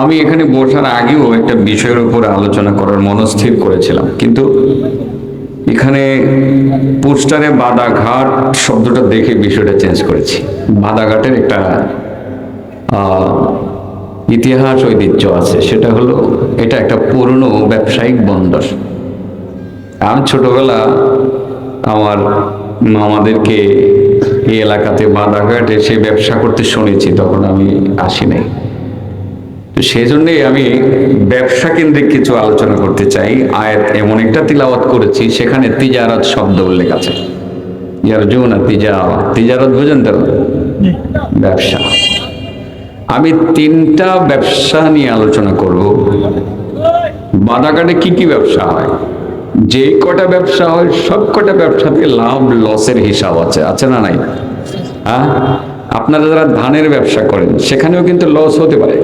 আমি এখানে বসার আগেও একটা বিষয়ের উপরে আলোচনা করার মনস্থির করেছিলাম, কিন্তু এখানে পোস্টারে বাদাঘাট শব্দটা দেখে বিষয়টা চেঞ্জ করেছি। বাদাঘাটের একটা ইতিহাস ঐতিহ্য আছে, সেটা হলো এটা একটা পুরনো ব্যবসায়িক বন্দর। আমি ছোটবেলা আমার মামাদেরকে এই এলাকাতে বাদাঘাট এসে ব্যবসা করতে শুনেছি, তখন আমি আসি নাই। তো সেই জন্যই আমি ব্যবসা কেন্দ্রিক কিছু আলোচনা করতে চাই। আয়াত এমন একটা তিলাওয়াত করেছি, সেখানে তিজারত শব্দ উল্লেখ আছে। ইয়ারজুনা তিজারা, তিজারত বুঝেন তো? ব্যবসা। আমি তিনটা ব্যবসা নিয়ে আলোচনা করব। বাদাঘাটে কি কি ব্যবসা হয়, যে কটা ব্যবসা হয় সব কটা ব্যবসাতে লাভ লসের হিসাব আছে, আছে না নাই? হ্যাঁ, আপনারা যারা ধানের ব্যবসা করেন সেখানেও কিন্তু লস হতে পারে।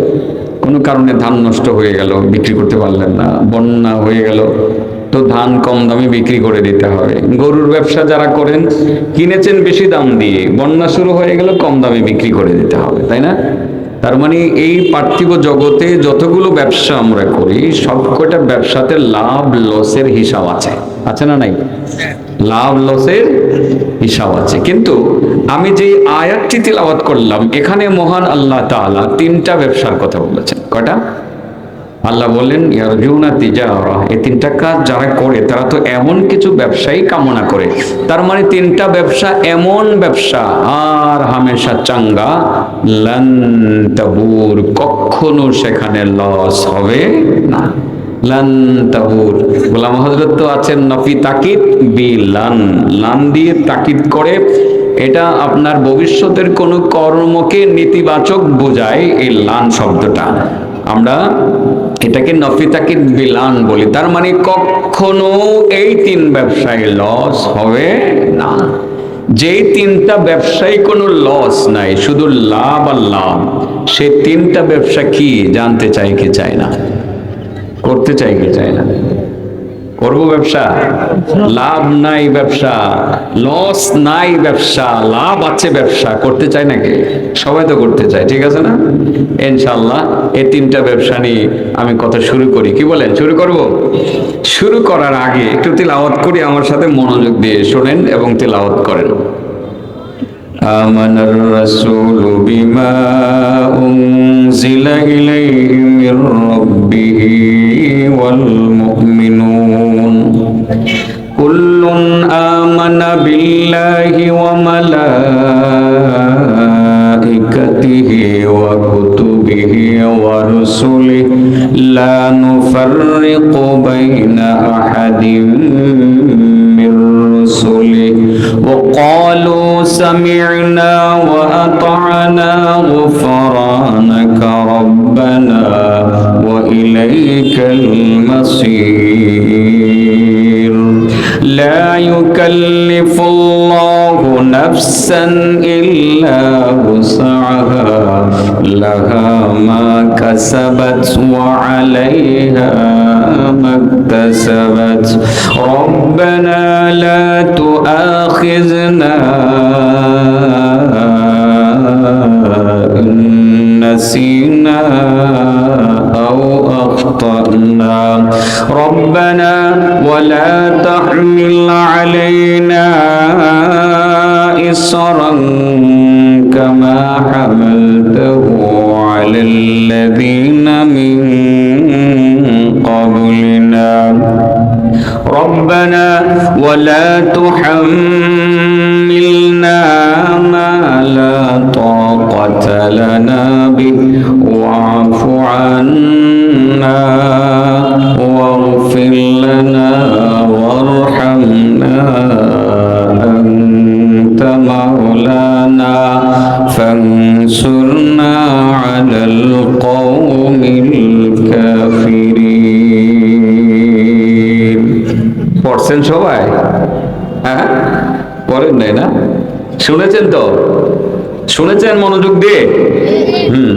কোনো কারণে ধান নষ্ট হয়ে গেল, বিক্রি করতে পারলেন না, বন্যা হয়ে গেল, তো ধান কম দামে বিক্রি করে দিতে হবে। গরুর ব্যবসা যারা করেন, কিনেছেন বেশি দাম দিয়ে, বন্যা শুরু হয়ে গেল, কম দামে বিক্রি করে দিতে হবে, তাই না? তার মানে এই পার্থিব জগতে যতগুলো ব্যবসা আমরা করি সবকটা ব্যবসাতে লাভ লসের হিসাব আছে, আছে না নাই? লাভ লসের হিসাব আছে। কিন্তু আমি যে আয়াতটি তিলাওয়াত করলাম, এখানে মহান আল্লাহ তাআলা তিনটা ব্যবসার কথা বলেছেন। কয়টা? আল্লাহ বললেন ইয়ারজুনা তিজারা, এই তিনটা কাজ যারা করে তারা তো এমন কিছু ব্যবসায়ী কামনা করে। তার মানে তিনটা ব্যবসা এমন ব্যবসা, আর হামেশা চাঙ্গা, লান তাবুর, কখনো সেখানে লস হবে না। লান তাবুর, গোলাম হযরত তো আছেন নফি তাকিদ বি লান, লান দিয়ে তাকিদ করে। এটা আপনার ভবিষ্যতের কোনো কর্মকে নেতিবাচক বোঝায় এই লান শব্দটা। আমরা এটাকে নফি তাকিদ বিলান বলি। তার মানে কখনো এই তিন ব্যবসায় লস হবে না। যেই তিনটা ব্যবসায় কোনো লস নাই, শুধু লাভ আর লাভ, সে তিনটা ব্যবসা কি জানতে চাই কি চাই না? করতে চাই কি চাই না? করবো ব্যবসা, লাভ নাই ব্যবসা, লস নাই ব্যবসা, লাভ আছে ব্যবসা, করতে চাই নাকি? সবাই তো করতে চায়, ঠিক আছে না? ইনশাআল্লাহ এই তিনটা ব্যবসা নিয়ে আমি কথা শুরু করি, কি বলেন? শুরু করব? শুরু করার আগে একটু তিলাওয়াত করি, আমার সাথে মনোযোগ দিয়ে শোনেন এবং তিলাওয়াত করেন। আমানার রাসূলু বিমা উনজিলা ইলাইহি মির রাব্বিহি ওয়াল মুমিনুন কুল্লুন আমানা বিল্লাহি ওয়া মালাইকাতিহি ওয়া কুতুবিহি ওয়া রুসুলিহি লা নুফাররিকু বাইনা আহাদিম মির রুসুলিহি ওয়া ক্বালু সামি'না ওয়া আতা'না গুফরানাকা রাব্বানা ওয়া ইলাইকাল মাসীর। لا يكلف الله نفسا إلا وسعها لها ما كسبت وعليها ما اكتسبت ربنا لا تؤاخذنا إن نسينا أو أخطأنا ربنا ولا تحمل علينا إصرا كما حملته على الذين من قبلنا ربنا ولا تحملنا ما لا طاقة لنا به واعف عنا واغفر لنا وارحمنا أنت مولانا فانصرنا على القوم الكافرين। পড়ছেন সবাই? হ্যাঁ, পড়েন নাই না? শুনেছেন তো? শুনেছেন মনোযোগ দিয়ে?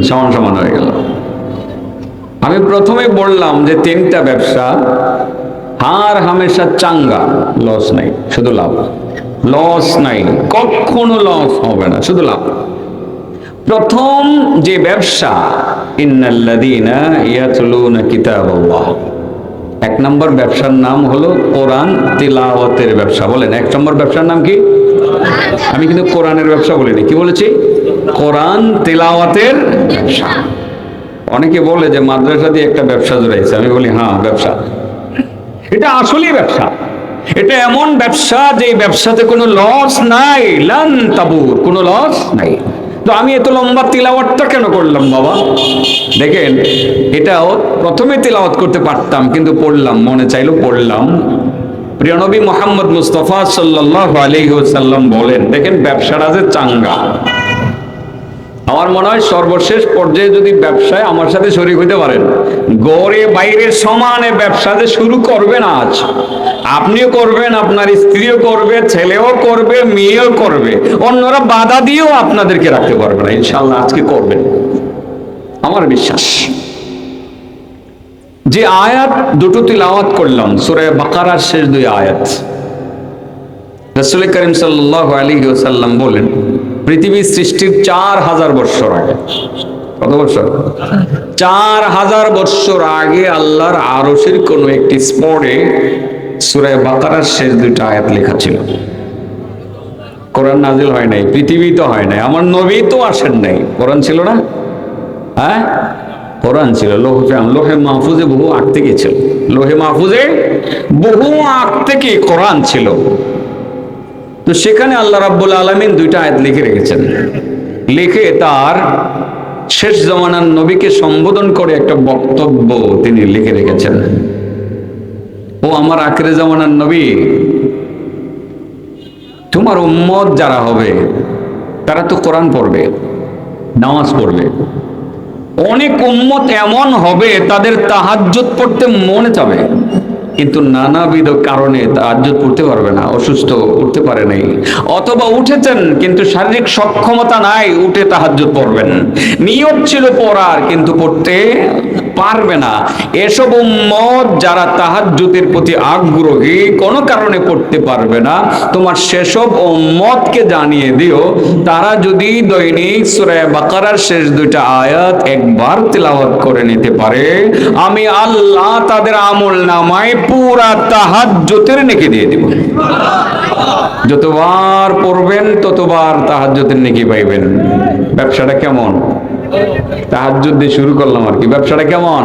সমান সমান হয়ে গেল। আমি প্রথমে বললাম যে তিনটা ব্যবসা হার হামেশা চাঙ্গা, লস নাই, শুধু লাভ। লস নাই, কখনো লস হবে না, শুধু লাভ। প্রথম যে ব্যবসা, ইন্নাল্লাযীনা ইয়াতলুনা কিতাবাল্লাহ, এক নম্বর ব্যবসার নাম হলো কোরআন তিলাওয়াতের ব্যবসা। বলেন, এক নম্বর ব্যবসার নাম কি? আমি কিন্তু কোরআনের ব্যবসা বলিনি, কি বলেছি? কোরআন তিলাওয়াতের ব্যবসা। অনেকে বলে যে মাদ্রাসা দিয়ে একটা ব্যবসা জড়াইছে, আমি বলি হ্যাঁ ব্যবসা, এটা আসলেই ব্যবসা। এটা এমন ব্যবসা যে ব্যবসাতে কোনো লস নাই, লান তাবুর, কোনো লস নাই। তো আমি এত লম্বা তিলাওয়াতটা কেন করলাম বাবা? দেখেন, এটাও প্রথমে তিলাওয়াত করতে পারতাম, কিন্তু পড়লাম, মনে চাইলো পড়লাম। প্রিয় নবী মুহাম্মদ মুস্তাফা সাল্লাল্লাহু আলাইহি ওয়াসাল্লাম বলেন, দেখেন ব্যবসাটা যে চাঙ্গা। আমার মনে হয় সর্বশেষ পর্যায়ে যদি ব্যবসায় আমার সাথে শরীক হইতে পারেন, গড়ে বাইরে সমানে ব্যবসা যে শুরু করবেন আজ, আপনিও করবেন, আপনার স্ত্রীও করবে, ছেলেও করবে, মেয়েও করবে, অন্যরা বাধা দিয়েও আপনাদেরকে রাখতে পারবে না, ইনশাআল্লাহ আজকে করবেন, আমার বিশ্বাস। যে আয়াত দুটো তিলাওয়াত করলাম, সূরা বাকারার শেষ দুই আয়াত, রাসূল করিম সাল্লাল্লাহু আলাইহি ওয়াসাল্লাম বলেন, পৃথিবীর সৃষ্টির 4000 বছর আগে, কত বছর? 4000 বছর আগে আল্লাহর আরশের কোন একটি স্পটে সূরা বাকারার শেষ দুইটা আয়াত লেখা ছিল। কোরআন নাজিল হয় নাই, পৃথিবী তো হয় নাই, আমার নবী তো আসেন নাই, কোরআন ছিল না? হ্যাঁ, কোরআন ছিল লোহে মাহফুজে বহু আগ থেকে ছিল, লোহে মাহফুজে বহু আগ থেকে কোরআন ছিল। তো সেখানে আল্লাহ রাব্বুল আলামিন দুইটা আয়াত লিখে রেখেছেন, লিখে তার শেষ জামানার নবীকে সম্বোধন করে একটা বক্তব্য তিনি লিখে রেখেছেন। ও আমার আখিরে জামানার নবী, তোমার উম্মত যারা হবে তারা তো কোরআন পড়বে, নামাজ পড়বে। অনেক উম্মত এমন হবে তাদের তাহাজ্জুদ পড়তে মনে চাবে, কিন্তু নানাবিধ কারণে তাহাজ্জুদ পড়তে পারবে না, অসুস্থ, উঠতে পারে নাই, অথবা উঠেছেন কিন্তু শারীরিক সক্ষমতা নাই, উঠে তাহাজ্জুদ পড়বেন, নিয়ত ছিল পড়ার কিন্তু পড়তে পারবে না। এসব উম্মত যারা তাহাজ্জুদের প্রতি আগ্রহী, কোনো কারণে পড়তে পারবে না, তোমার সেসব উম্মতকে জানিয়ে দিও, তারা যদি দৈনিক সূরা বাকারার শেষ দুইটা আয়াত একবার তিলাওয়াত করে নিতে পারে, আমি আল্লাহ তাদের আমল নামায় পুরা তাহাজ্জুদের নেকি দিয়ে দিব। যতবার পড়বেন ততবার তাহাজ্জুদের নেকি পাইবেন। ব্যবসাটা কেমন? তাহাজ্জুদ দিয়ে শুরু করলাম আর কি, ব্যবসাটা কেমন?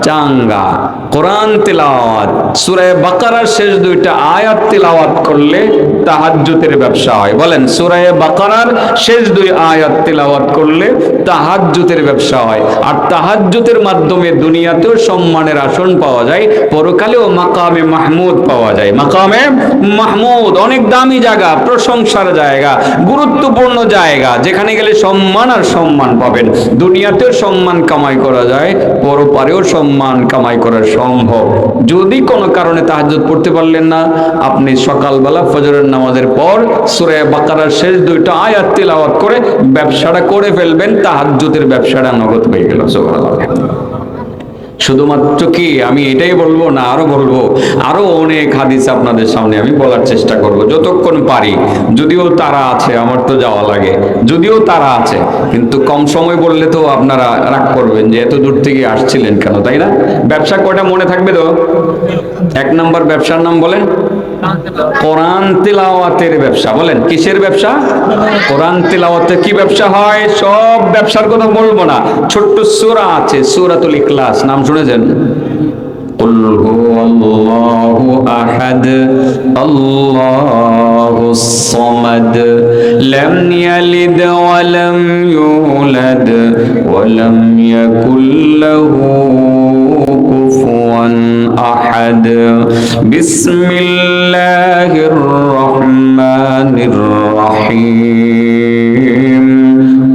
চাঙ্গা। কোরআন তিলাওয়াত, সূরা বাকারার শেষ দুইটা আয়াত তিলাওয়াত করলে তাহাজ্জুদের ব্যবসা হয়। বলেন, সূরা বাকারার শেষ দুই আয়াত তিলাওয়াত করলে তাহাজ্জুদের ব্যবসা হয়। আর তাহাজ্জুদের মাধ্যমে দুনিয়াতেও সম্মানের আসন পাওয়া যায়, পরকালেও মাকামে মাহমুদ পাওয়া যায়। মাকামে মাহমুদ অনেক দামি জায়গা, প্রশংসার জায়গা, গুরুত্বপূর্ণ জায়গা, যেখানে গেলে সম্মান আর সম্মান পাবেন। দুনিয়াতেও সম্মান কামাই করা যায়, পরপারেও সম্মান কামাই করা সম্ভব। যদি কোনো কারণে তাহাজ্জুদ পড়তে পারলেন না, আপনি সকালবেলা ফজরের নামাজের পর সূরা বাকারার শেষ দুইটা আয়াত তিলাওয়াত করে ব্যবসাটা করে ফেলবেন, তাহাজ্জুদের ব্যবসাটা নগদ হয়ে গেল। সুবহানাল্লাহ। শুধুমাত্র কি আমি এটাই বলবো না, আরো বলবো, আরো অনেক হাদিস আপনাদের সামনে আমি বলার চেষ্টা করব যতক্ষণ পারি। যদিও তারা আছে, আমার তো যাওয়া লাগে, যদিও তারা আছে, কিন্তু কম সময় বললে তো আপনারা রাগ করবেন যে এত দূর থেকে আসছিলেন কেন, তাই না? ব্যবসা কয়টা মনে থাকবে তো? এক নম্বর ব্যবসার নাম বলেন, কোরআন তিলাওয়াতের ব্যবসা। বলেন, কিসের ব্যবসা? কোরআন তিলাওয়াতে কি ব্যবসা হয়? সব ব্যবসার কথা বলবো না, ছোট্ট সূরা আছে, সূরাতুল ইখলাস, নাম শুনেছেন? কুল হুয়াল্লাহু আহাদ আল্লাহুস সামাদ লাম ইয়ালিদ ওয়া লাম ইউলাদ ওয়া লাম ইয়াকুল লাহু কুফুয়ান আহাদ। বিসমিল্লাহির রহমানির রহিম।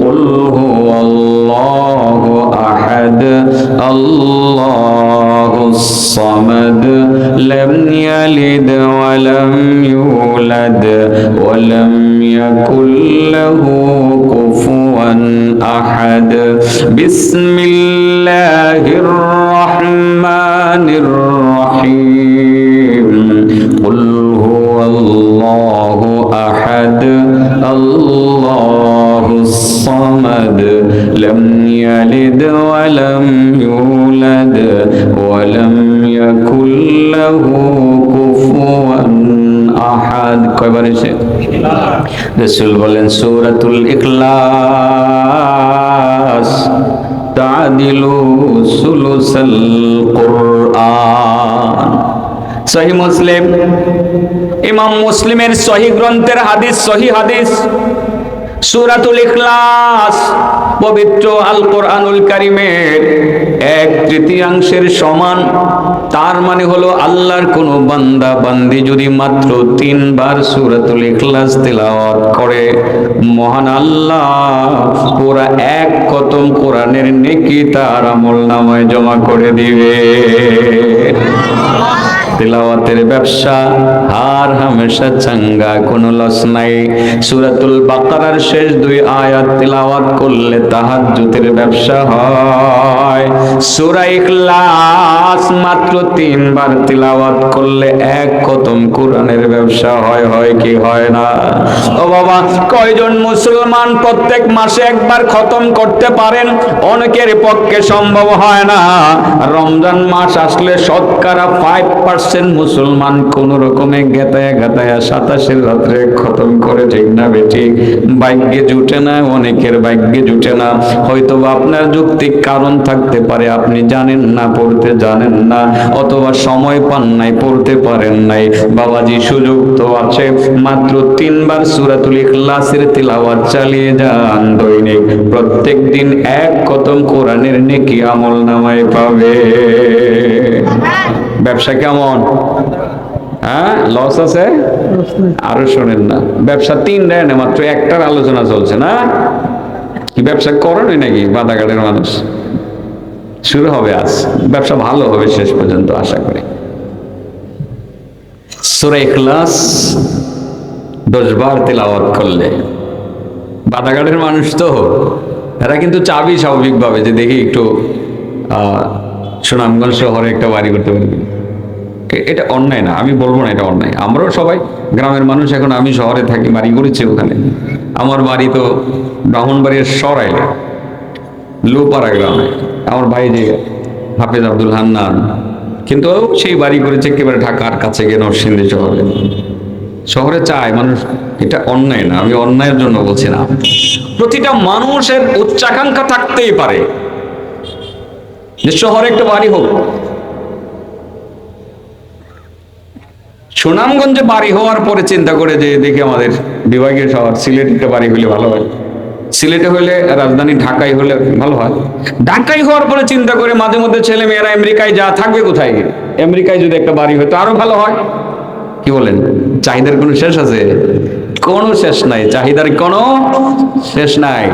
কুল হুয়াল্লাহু আহাদ আল্লাহুস সামাদ লাম ইয়ালিদ ওয়া লাম ইউলাদ ওয়া লাম ইয়াকুল লাহু কুফুয়ান আহাদ। বিসমিল্লাহির রহমানির রহিম। কুল হুয়াল্লাহু আহাদ আল্লাহুস সামাদ يولد ولم يكن له كفوا أحد কয়বার এসে রাসূল বলেন সূরাতুল ইখলাস তাদিলু সুলুসাল কুরআন। সহিহ মুসলিম, ইমাম মুসলিমের সহিহ গ্রন্থের হাদিস, সহিহ হাদিস, সূরাতুল ইখলাস পবিত্র আল কোরআনুল কারীমের 1/3 সমান। তার মানে হলো আল্লাহর কোন বান্দা বান্দি যদি মাত্র 3 বার সূরাতুল ইখলাস তেলাওয়াত করে, মহান আল্লাহ পুরা 1 খতম কোরআনের নেকি তার আমলনামায় জমা করে দিবে। তিলাওয়াতের ব্যবসা আর হামেশা চাঙ্গা, কোনো লস নাই। সূরাতুল বাকারার শেষ 2 আয়াত তিলাওয়াত করলে তাহাজ্জুদের ব্যবসা হয়। সূরা ইখলাস মাত্র 3 বার তিলাওয়াত করলে 1 খতম কোরআনের ব্যবসা হয়। হয় কি হয় না? ও বাবা, কয়জন মুসলমান প্রত্যেক মাসে একবার খতম করতে পারেন? অনেকের পক্ষে সম্ভব হয় না। রমজান মাস আসলে শতকরা 5% মুসলমান কোন রকমে গেতায়া 27 রাত্রে খতম করে, ঠিক না বেটি? ভাগ্যে জুটে না, অনেকের ভাগ্যে জুটে না। হয়তো আপনার যৌক্তিক কারণ থাকতে পারে, আপনি জানেন না, পড়তে জানেন না, অথবা সময় পান নাই, পড়তে পারেন নাই। বাবাজি, সুযোগ তো আছে, মাত্র 3 বার সূরাতুল ইখলাসের তিলাওয়াত চালিয়ে যান দৈনিক। প্রত্যেক দিন 1 খতম কোরআনের নেকি আমলনামায় পাবে। ব্যবসা কেমন? হ্যাঁ, লস আছে? আরো শোনেন না, ব্যবসা 3 দেয় না, মাত্র 1টার আলোচনা চলছে না। কি ব্যবসা করেনই নাকি বাদাঘাটের মানুষ? শুরু হবে আজ, ব্যবসা ভালো হবে শেষ পর্যন্ত আশা করি। সূরা ইখলাস 10 বার তেলাওয়াত করলে, বাদাঘাটের মানুষ তো এরা কিন্তু চাবি স্বাভাবিকভাবে যে দেখি একটু সুনামগঞ্জ শহরে একটা বাড়ি করতে পারবি। এটা অন্যায় না, আমি বলবো না এটা অন্যায়। আমরাও সবাই গ্রামের মানুষ, এখন আমি শহরে থাকি, বাড়ি করেছি ওখানে। আমার বাড়ি তো ব্রাহ্মণবাড়ির সরাইলে লোপাড়া গ্রামে। আমার ভাই যে হাফেজ আব্দুল হান্নান, কিন্তু সেই বাড়ি করেছে একেবারে ঢাকার কাছে গিয়ে নরসিংদী শহরে। শহরে চায় মানুষ, এটা অন্যায় না, আমি অন্যায়ের জন্য বলছি না। প্রতিটা মানুষের উচ্চাকাঙ্ক্ষা থাকতেই পারে যে শহরে একটা বাড়ি হোক। সুনামগঞ্জে বাড়ি হওয়ার পরে চিন্তা করে যে দেখি আমাদের বিভাগীয় শহর সিলেটে একটা বাড়ি হলে ভালো হয়, সিলেটে হলে রাজধানী ঢাকায় হলে ভালো হয়। ঢাকায় হওয়ার পরে চিন্তা করে মাঝে মধ্যে ছেলে মেয়েরা আমেরিকায় যা থাকবে কোথায় গিয়ে, আমেরিকায় যদি একটা বাড়ি হতো আরো ভালো হয়। কি বলেন? চাহিদার কোনো শেষ আছে? কোনো শেষ নাই, চাহিদার কোনো শেষ নাই।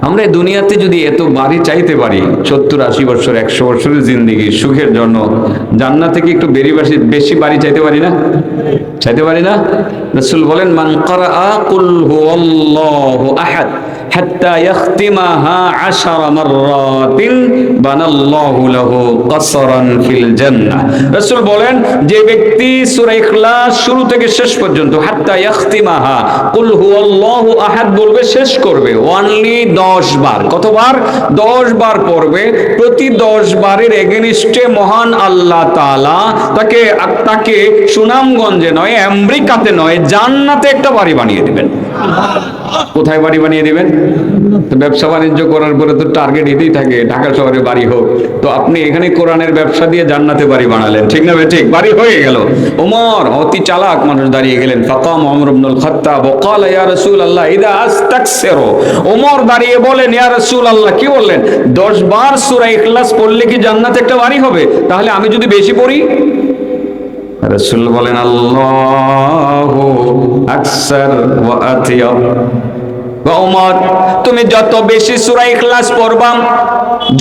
আমরা এই দুনিয়াতে যদি এত বাড়ি চাইতে পারি, 70-80 বছর 100 বছরের জিন্দেগি সুখের জন্য, জান্নাতে কি একটু বেশি বাড়ি চাইতে পারি না? চাইতে পারি না? রাসূল বলেন, মান ক্বারাআ কুল হুয়াল্লাহু আহাদ হাত্তা ইয়াখতিমাহা 10 মাররাতিন বানাল্লাহু লাহু কসরান ফিল জান্নাহ। রাসূল বলেন, যে ব্যক্তি সূরা ইখলাস শুরু থেকে শেষ পর্যন্ত হাত্তা ইয়াখতিমাহা কুল হুয়াল্লাহু আহাদ বলবে, শেষ করবে, অনলি 10 বার। কতবার? 10 বার পড়বে। প্রতি 10 বারের এগেনিস্টে মহান আল্লাহ তাআলা তাকে সুনামগঞ্জে নয়, আমেরিকাতে নয়, জান্নাতে একটা বাড়ি বানিয়ে দিবেন। কোথায় বাড়ি বানিয়ে দিবেন? তো ব্যবসা বাণিজ্য করার পরে তো টার্গেট এটাই থাকে, ঢাকা শহরে বাড়ি হোক। তো আপনি এখানে কোরআনের ব্যবসা দিয়ে জান্নাতে বাড়ি বানালেন, ঠিক না? ঠিক, বাড়ি হয়ে গেল। ওমর অতি চালাক মানুষ দাঁড়িয়ে গেলেন। ফাকাম ওমর ইবনুল খাত্তাব ওয়া ক্বালা ইয়া রাসূলুল্লাহ ইযা আস্তাকসিরু। ওমর দাঁড়িয়ে বলেন, ইয়া রাসূলুল্লাহ, কি বললেন? 10 বার সূরা ইখলাস পড়লে কি জান্নাতে একটা বাড়ি হবে? তাহলে আমি যদি বেশি পড়ি? রাসূল বলেন, আল্লাহু আকসার ওয়া আতিয়াব। ওমর, তুমি যত বেশি সূরা ইখলাস পড়বা,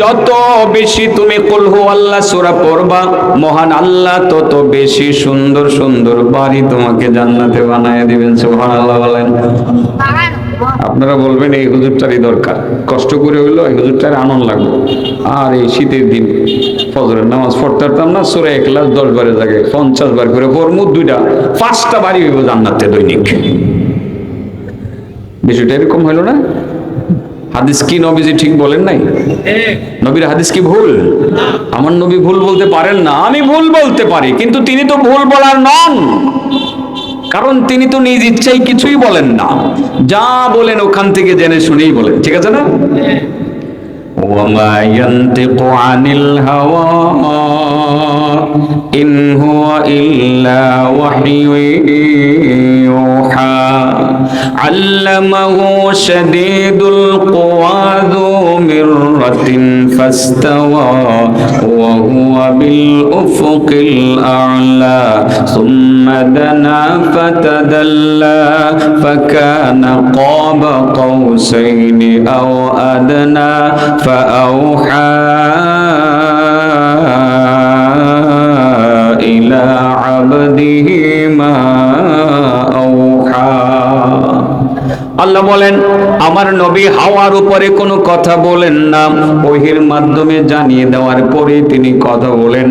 যত বেশি তুমি কুল হুয়াল্লাহ সূরা পড়বা, মহান আল্লাহ তত বেশি সুন্দর সুন্দর বাড়ি তোমাকে জান্নাতে বানায় দিবেন। সুবহানাল্লাহ বলেন। আপনারা বলবেন এই হুজুরটারই দরকার, কষ্ট করে হইলো এই হুজুরটার আনন্দ লাগবে। আর এই শীতের দিন ফজরের নামাজ পড়তে পারতাম না, সূরা ইখলাস 10 বারের জায়গায় 50 বার করে পড়মু, 5টা বাড়ি হইব জান্নাতে দৈনিক। বিষয়টা এরকম হইল না? হাদিস কি নবীজি ঠিক বলেন নাই? নবীর হাদিস কি ভুল? আমার নবী ভুল বলতে পারেন না, আমি ভুল বলতে পারি, কিন্তু তিনি তো ভুল বলার নন, কারণ তিনি তো নিজ ইচ্ছাই কিছুই বলেন না, যা বলেন ওখান থেকে জেনে শুনেই বলেন, ঠিক আছে না? وما ينطق عن الهوى إن هو إلا وحي يوحى علمه شديد القوى ذو مرة فاستوى وهو بالأفق الأعلى ثم دنا فتدلى فكان قاب قوسين أو أدنى فأوحى إلى عبده ما أوحى আল্লাহ বলেন আমার নবী হাওয়ার উপরে কোনো কথা বলেন না, ওহির মাধ্যমে জানিয়ে দেওয়ার পরে তিনি কথা বলেন।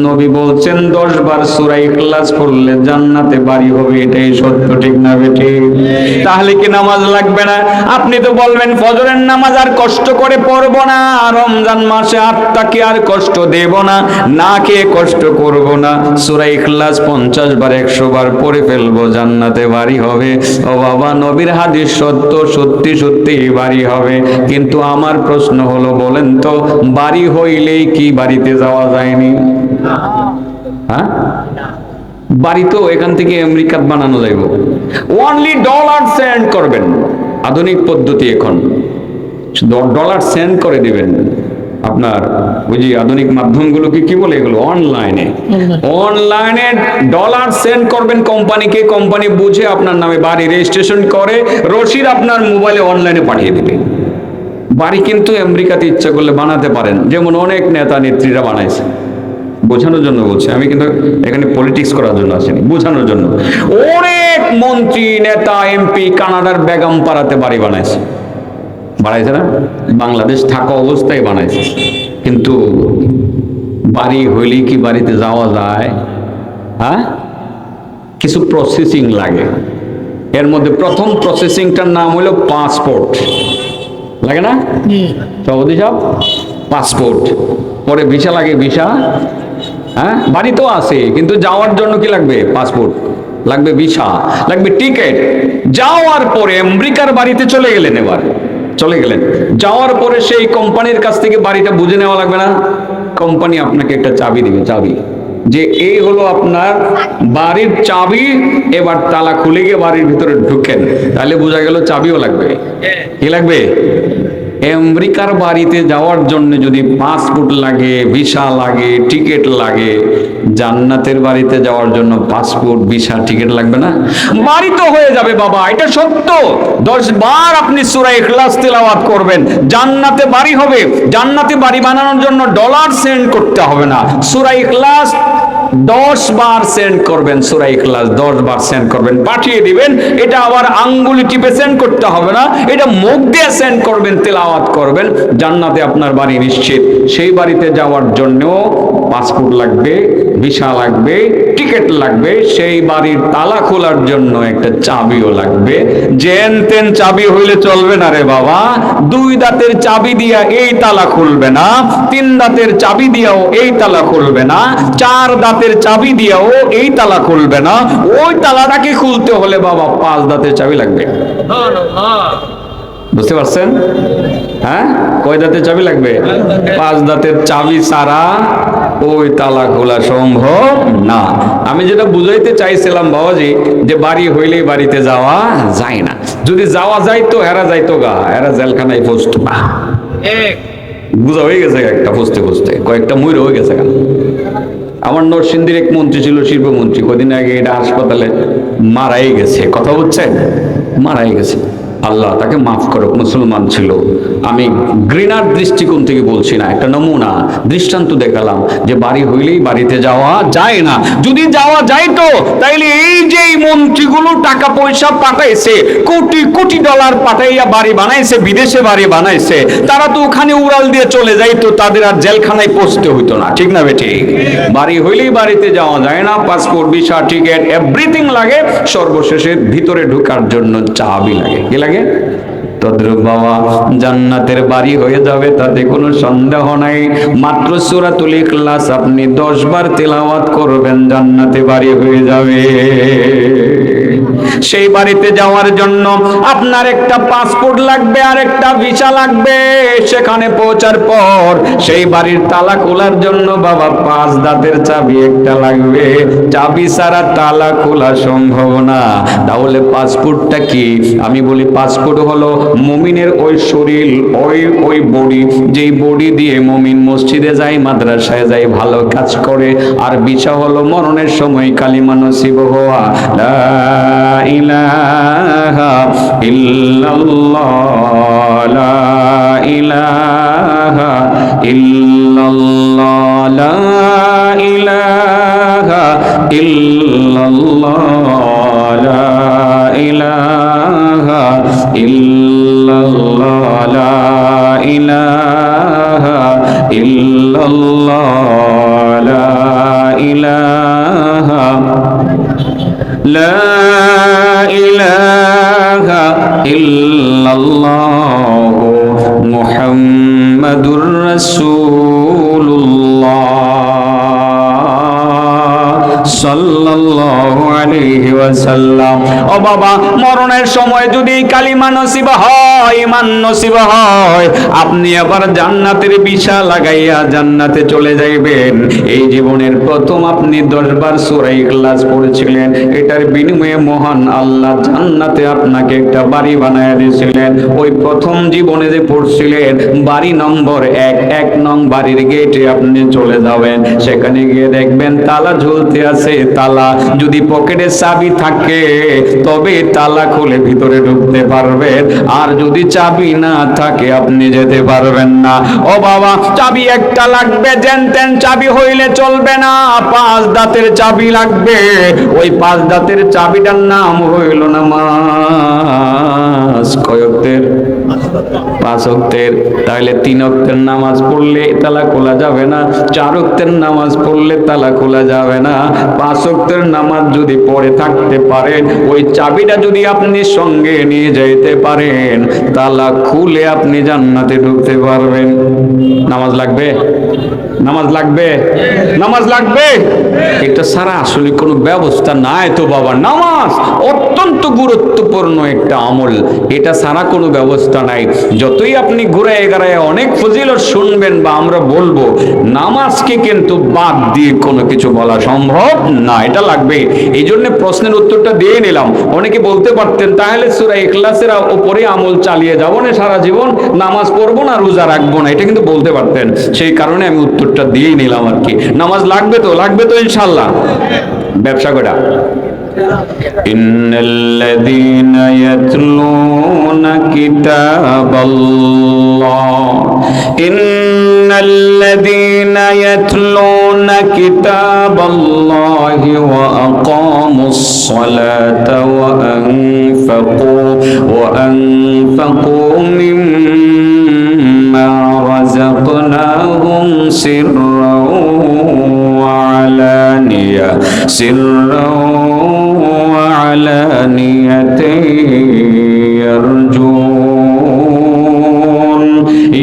নবী বলছেন 10 বার সূরা ইখলাস পড়লে জান্নাতে বাড়ি হবে, এটাই সত্য, ঠিক না বেটি? তাহলে কি নামাজ লাগবে না? আপনি তো বলবেন ফজরের নামাজ আর কষ্ট করে পড়ব না, রমজান মাসে আত্মাকে আর কষ্ট দেব না, না খেয়ে কষ্ট করব না, সূরা ইখলাস 50 বার 100 বার পড়ে ফেলবো, জান্নাতে বাড়ি হবে। ও বাবা, নবীর হাদিস সত্য, সত্যি সত্যি বাড়ি হবে। কিন্তু আমার প্রশ্ন হলো, বলেন তো বাড়ি হইলেই কি বাড়িতে যাওয়া যায়নি? হ্যাঁ, বাড়ি তো এখান থেকে আমেরিকাত বানানো যাইব। অনলি ডলার সেন্ড করবেন, আধুনিক পদ্ধতি, এখন ডলার সেন্ড করে দিবেন। আপনার ওই যে আধুনিক মাধ্যমগুলোকে কি বলে, এগুলো অনলাইনে ডলার সেন্ড করবেন কোম্পানিকে, কোম্পানি বুঝে আপনার নামে বাড়ি রেজিস্ট্রেশন করে রসিদ আপনার মোবাইলে অনলাইনে পাঠিয়ে দিবে। বাড়ি কিন্তু আমেরিকাতে ইচ্ছা করলে বানাতে পারেন, যেমন অনেক নেতা নেত্রীরা বানাইছে। বোঝানোর জন্য বলছি, আমি কিন্তু এখানে পলিটিক্স করার জন্য আসিনি, বোঝানোর জন্য। অনেক মন্ত্রী, নেতা, এমপি কানাডার বেগম পাড়াতে বাড়ি বানাইছে, বানাইছে না? বাংলাদেশ থাকা অবস্থায় বানাইছে। কিন্তু বাড়ি হইলেই কি বাড়িতে যাওয়া যায়? হ্যাঁ, কিছু প্রসেসিং লাগে। এর মধ্যে প্রথম প্রসেসিংটার নাম হলো পাসপোর্ট, লাগে না সভাপতি সাহেব? পাসপোর্ট, পরে ভিসা লাগে, ভিসা। হ্যাঁ, বাড়ি তো আছে, কিন্তু যাওয়ার জন্য কি লাগবে? পাসপোর্ট লাগবে, ভিসা লাগবে, টিকিট। যাওয়ার পরে আমেরিকার বাড়িতে চলে গেলেন, যাওয়ার পরে সেই কোম্পানির কাছ থেকে বাড়িটা বুঝে নেওয়া লাগবে না? কোম্পানি আপনাকে একটা চাবি দিবে, চাবি যে এই হলো আপনার বাড়ির চাবি, এবার তালা খুলে গিয়ে বাড়ির ভিতরে ঢুকেন। তাহলে বোঝা গেল চাবিও লাগবে। কি লাগবে? আমেরিকার বাড়িতে যাওয়ার জন্য যদি পাসপোর্ট লাগে, ভিসা লাগে, টিকিট লাগে, জান্নাতের বাড়িতে যাওয়ার জন্য পাসপোর্ট, ভিসা, টিকিট লাগবে না? বাড়ি তো হয়ে যাবে বাবা, এটা সত্য। 10 বার আপনি সূরা ইখলাস তেলাওয়াত করবেন, জান্নাতে বাড়ি হবে। জান্নাতে বাড়ি বানানোর জন্য ডলার সেন্ড করতে হবে না। সূরা ইখলাস 10 বার সেন্ড করবেন, সূরা ইখলাস 10 বার সেন্ড করবেন, পাঠিয়ে দিবেন। এটা আবার আঙ্গুলি টিপে সেন্ড করতে হবে না, এটা মুখ দিয়ে সেন্ড করবেন, তেলাওয়াত করবেন, জান্নাতে আপনার বাড়ি নিশ্চিত। সেই বাড়িতে যাওয়ার জন্য পাসপোর্ট লাগবে, ভিসা লাগবে, টিকিট লাগবে, সেই বাড়ির তালা খোলার জন্য একটা চাবিও লাগবে। যেন তেন চাবি হইলে চলবে না রে বাবা। 2 দাঁতের চাবি দিয়া এই তালা খুলবে না, 3 দাঁতের চাবি দিয়াও এই তালা খুলবে না, 4 দাঁতের চাবি দিয়াও এই তালা খুলবে না। ওই তালাটাকে খুলতে হলে বাবা 5 দাঁতের চাবি লাগবে। বুঝতে পারছেন? হ্যাঁ, কয় দাঁতের চাবি লাগবে? 5 দাঁতের চাবি ছাড়া ওই তালা খোলা সম্ভব না। আমি যেটা বুঝাইতে চাইছিলাম বাবাজি, যে বাড়ি হইলেই বাড়িতে যাওয়া যায় না। যদি যাওয়া যায় তো এরা যাইতো গা, এরা জেলখানায় পোস্ট বুঝা হয়ে গেছে, একটা ফুসতে ফুসতে কয়েকটা ময়ূর হয়ে গেছে। কেন? আমার নরসিংদীর এক মন্ত্রী ছিল, শিল্পমন্ত্রী, কদিন আগে এটা হাসপাতালে মারাই গেছে। কথা বুঝছেন? মারাই গেছে। আল্লাহ তাকে মাফ করুক, মুসলমান ছিল। আমি ঘৃণার দৃষ্টিকোণ থেকে বলছি না, একটা নমুনা দৃষ্টান্ত দেখালাম যে বাড়ি হইলেই বাড়িতে যাওয়া যায় না। যদি যাওয়া যায় তো তাইলে এই যে মন্ত্রীগুলো টাকা পয়সা পাঠাইছে, কোটি কোটি ডলার পাঠাইয়া বাড়ি বানাইছে, বিদেশে বাড়ি বানাইছে, তারা তো ওখানে উড়াল দিয়ে চলে যাইতো, তাদের আর জেলখানায় পৌঁছতে হইতো না। ঠিক না বেটি? বাড়ি হইলেই বাড়িতে যাওয়া যায় না, পাসপোর্ট, ভিসা, টিকিট এভরিথিং লাগে। সর্বশেষে ভিতরে ঢোকার জন্য চাবি লাগে। কি লাগে? তদ্রুপ বাবা জান্নাতের বাড়ি হয়ে যাবে, তাতে কোনো সন্দেহ নাই। মাত্র সূরাতুল ইখলাস আপনি 10 বার তেলাওয়াত করবেন, জান্নাতে বাড়ি হয়ে যাবে। সেই বাড়িতে যাওয়ার জন্য আপনার একটা পাসপোর্ট লাগবে আর একটা ভিসা লাগবে। সেখানে পৌঁছার পর সেই বাড়ির তালা খোলার জন্য বাবা 5 দাঁতের চাবি একটা লাগবে। চাবি ছাড়া তালা খোলা সম্ভব না। তাহলে পাসপোর্টটা কি? আমি বলি পাসপোর্ট হলো মুমিনের ওই শরীর, ওই বডি, যেই বডি দিয়ে মুমিন মসজিদে যায়, মাদ্রাসায় যায়, ভালো কাজ করে। আর ভিসা হলো মরণের সময় কালিমা নসিব হওয়া, লা ইলাহা ইল্লাল্লাহ, লা ইলাহা ইল্লাল্লাহ, লা ইলাহা ইল্লাল্লাহ, লা ইলাহা ইল্লাল্লাহ, লা ইলাহা ইল্লাল্লাহ, লা ইলাহা লা ইলাহা ইল্লাল্লাহু মুহাম্মাদুর রাসূলুল্লাহ সাল্লাল্লাহু আলাইহি ওয়াসাল্লাম। ও বাবা, মরণের সময় যদি কালিমা নসিব হয়, ঈমান নসিব হয়, আপনি আবার জান্নাতের ভিসা লাগাইয়া জান্নাতে চলে যাইবেন। এই জীবনের প্রথম আপনি 10 বার সূরা ইখলাস পড়েছিলেন, এটার বিনিময়ে মহান আল্লাহ জান্নাতে আপনাকে একটা বাড়ি বানায়া দিয়েছিলেন। ওই প্রথম জীবনে যে পড়ছিলেন, বাড়ি নম্বর 1 নং বাড়ির গেটে আপনি চলে যাবেন। সেখানে গিয়ে দেখবেন তালা ঝুলতে আছে। তালা যদি পকেটে চাবি থাকে তবে তালা খুলে ভিতরে ঢুকতে পারবেন, আর যদি চাবি না থাকে আপনি যেতে পারবেন না। ও বাবা, চাবি একটা লাগবে, যেন তেন চাবি হইলে চলবে না। 5 দাঁতের চাবি লাগবে। ওই 5 দাঁতের চাবিটার নাম হইল নামাজ। কয় ওয়াক্তের? 5 ওয়াক্তের। তাহলে 3 ওয়াক্তের নামাজ পড়লে তালা খোলা যাবে না, 4 ওয়াক্তের নামাজ পড়লে তালা খোলা যাবে না। 5 ওয়াক্তের নামাজ যদি পড়ে থাকতে পারেন, ওই চাবিটা যদি আপনি সঙ্গে নিয়ে যাইতে পারেন, তালা খুলে আপনি জান্নাতে ঢুকতে পারবেন। নামাজ লাগবে? নামাজ লাগবে? নামাজ লাগবে? এটা ছাড়া আসলে কোনো ব্যবস্থা নাই তো বাবা। নামাজ অত্যন্ত গুরুত্বপূর্ণ একটা আমল, এটা ছাড়া কোনো ব্যবস্থা নাই। যতই আপনি ঘুরায় গড়ায় অনেক ফজিলত শুনবেন বা আমরা বলবো, নামাজকে কিন্তু বাদ দিয়ে কোনো কিছু বলা সম্ভব না। এটা লাগবে। এই জন্য প্রশ্নের উত্তরটা দিয়ে নিলাম। অনেকে বলতে পারতেন তাহলে সূরা ইখলাসের উপরে আমল চালিয়ে যাব না সারা জীবন, নামাজ পড়বো না, রোজা রাখবো না, এটা কিন্তু বলতে পারতেন। সেই কারণে আমি উত্তরটা দিয়ে নিলাম আর কি। নামাজ লাগবে তো? লাগবে তো ইনশাআল্লাহ। ব্যবসা করা ইন্নাল্লাযীনা ইয়াতলুনা কিতাবাল্লাহ, ইন্নাল্লাযীনা ইয়াতলুনা কিতাবাল্লাহি ওয়া আকামুস সালাতা ওয়া আনফাকু মিম্মা রাযাকনাহুম সিররাও ওয়া আলানিয়া,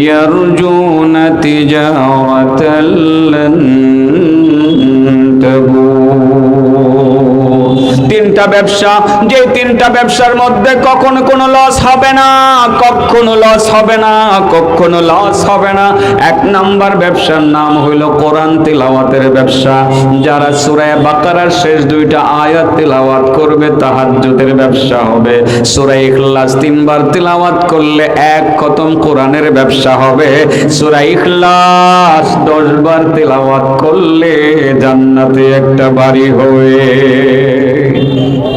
يرجون تجارة لن تبور। 3টা ব্যবসা, যে 3টা ব্যবসার মধ্যে কখনো কোনো লস হবে না, কখনো লস হবে না, কখনো লস হবে না। 1 নাম্বার ব্যবসার নাম হইল কোরআন তিলাওয়াতের ব্যবসা। যারা সূরা বাকারার শেষ 2টা আয়াত তিলাওয়াত করবে, তাহাজ্জুদের ব্যবসা হবে। সূরা ইখলাস 3 বার তিলাওয়াত করলে 1 খতম কোরআনের ব্যবসা হবে। সূরা ইখলাস 10 বার তিলাওয়াত করলে জান্নাতে একটা বাড়ি হবে।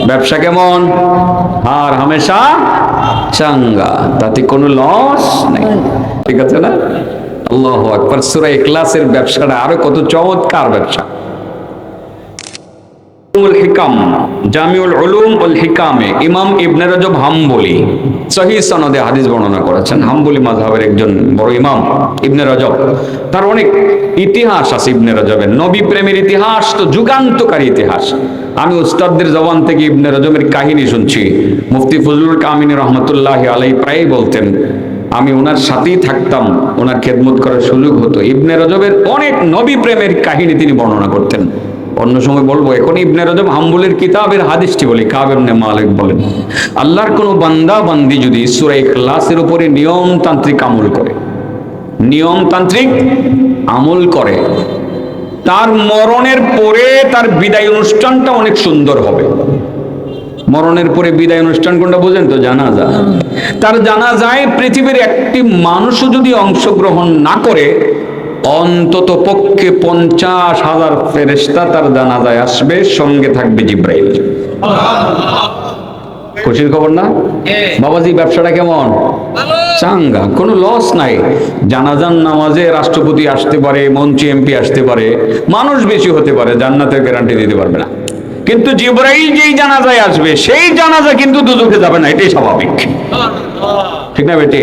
ব্যবসা কেমন? আর হামেশা চাঙ্গা, তাতে কোনো লস নেই। ঠিক আছে না? আল্লাহু আকবার। সূরা ইখলাসের ব্যবসাটা আরো কত চমৎকার ব্যবসা। হিকাম, জামিউল উলুম ওয়াল হিকামে ইমাম ইবনে রজব হাম্বলি সহিহ সনদে হাদিস বর্ণনা করেছেন। হাম্বলি মাযহাবের একজন বড় ইমাম ইবনে রজব, তার অনেক ইতিহাস আছে। ইবনে রজবের নবী প্রেমের ইতিহাস তো যুগান্তকারী ইতিহাস। আমি উস্তাদদের জবান থেকে ইবনে রজবের কাহিনী শুনছি। মুফতি ফজলুল কামিনী রহমতুল্লাহি আলাইহি প্রায় বলতেন, আমি ওনার সাথেই থাকতাম, ওনার খেদমত করার সুযোগ হতো। ইবনে রজবের অনেক নবী প্রেমের কাহিনী তিনি বর্ণনা করতেন। অন্য সময় বলবো, এখন ইবনে রজব হাম্বলির কিতাবের হাদিসটি বলি। কাব ইবনে মালিক বলেন, আল্লাহর কোন বান্দা বান্দি যদি সূরা ইখলাসের উপরে নিয়মতান্ত্রিক আমল করে, নিয়মতান্ত্রিক আমল করে, তার মরণের পরে তার বিদায় অনুষ্ঠানটা অনেক সুন্দর হবে। মরণের পরে বিদায় অনুষ্ঠান কোনটা বোঝেন তো? জানাজা। তার জানাজায় পৃথিবীর একটি মানুষও যদি অংশগ্রহণ না করে, অন্তত পক্ষে 50,000 ফেরেশতা তার জানাজায় আসবে, সঙ্গে থাকবে জিব্রাইল। খুশির খবর না বাবাজি? ব্যবসাটা কেমন? চাঙ্গা, কোনো লস নাই। জানাজার নামাজে রাষ্ট্রপতি আসতে পারে, মন্ত্রী এমপি আসতে পারে, মানুষ বেশি হতে পারে, জান্নাতের গ্যারান্টি দিতে পারবে না। কিন্তু জিব্রাইল যেই জানাজায় আসবে, সেই জানাজা কিন্তু দুজকে যাবে না, এটাই স্বাভাবিক। ঠিক না বেটি?